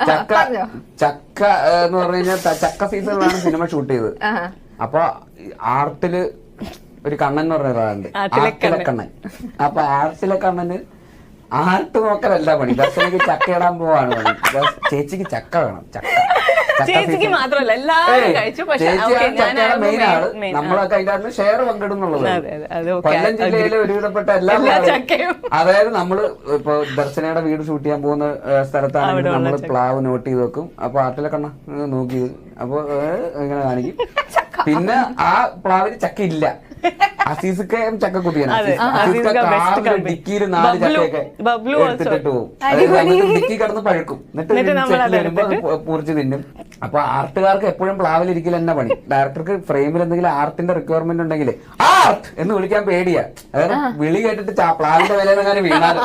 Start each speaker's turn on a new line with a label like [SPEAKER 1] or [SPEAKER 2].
[SPEAKER 1] ചക്ക ചക്ക എന്ന് പറഞ്ഞു കഴിഞ്ഞാൽ ചക്ക സീസണിലാണ് സിനിമ ഷൂട്ട് ചെയ്തത്. അപ്പൊ ആർട്ടില് ഒരു കണ്ണൻ എന്ന് പറഞ്ഞ ഒരാളുണ്ട്, ആർട്ടിലെ കണ്ണൻ. അപ്പൊ ആർട്ടിലെ കണ്ണന് ആർട്ട് നോക്കലല്ല പണി, ദർശനക്ക് ചക്ക ഇടാൻ പോവാണ് പണി. ചേച്ചിക്ക് ചക്ക വേണം,
[SPEAKER 2] ചേച്ചിക്ക് മാത്രമല്ല എല്ലാവരും കഴിച്ചു.
[SPEAKER 1] ചക്കയുടെ മെയിൻ ആള്. നമ്മളൊക്കെ അതിന്റെ ഷെയർ പങ്കിടുന്നുള്ളത്. കൊല്ലം ജില്ലയിലെ ഒരുവിധപ്പെട്ട എല്ലാ ചക്കയും, അതായത് നമ്മള് ഇപ്പൊ ദർശനയുടെ വീട് ഷൂട്ട് ചെയ്യാൻ പോകുന്ന സ്ഥലത്താണെങ്കിൽ നമ്മള് പ്ലാവ് നോട്ട് ചെയ്ത് വെക്കും. അപ്പൊ ആർട്ടിലെ കണ്ണ നോക്കി അപ്പൊ ഇങ്ങനെ കാണിക്കും. പിന്നെ ആ പ്ലാവിന് ചക്ക ഇല്ല, അസീസൊക്കെയും ചക്ക കുത്തിയാണ്. ഡിക്കിയിൽ 4 ചക്കയൊക്കെ എടുത്തിട്ട് പോകും. ഡിക്കി കിടന്ന് പഴുക്കും, എന്നിട്ട് വരുമ്പോ പൂർച്ച് തിന്നും. അപ്പൊ ആർട്ടുകാർക്ക് എപ്പോഴും പ്ലാവിലിരിക്കൽ തന്നെ പണി. ഡയറക്ടർക്ക് ഫ്രെയിമിൽ എന്തെങ്കിലും ആർട്ടിന്റെ റിക്വയർമെന്റ് ഉണ്ടെങ്കിൽ ആർട്ട് എന്ന് വിളിക്കാൻ പേടിയാ. അതായത് വിളി കേട്ടിട്ട് പ്ലാവിന്റെ വില വീണാൽ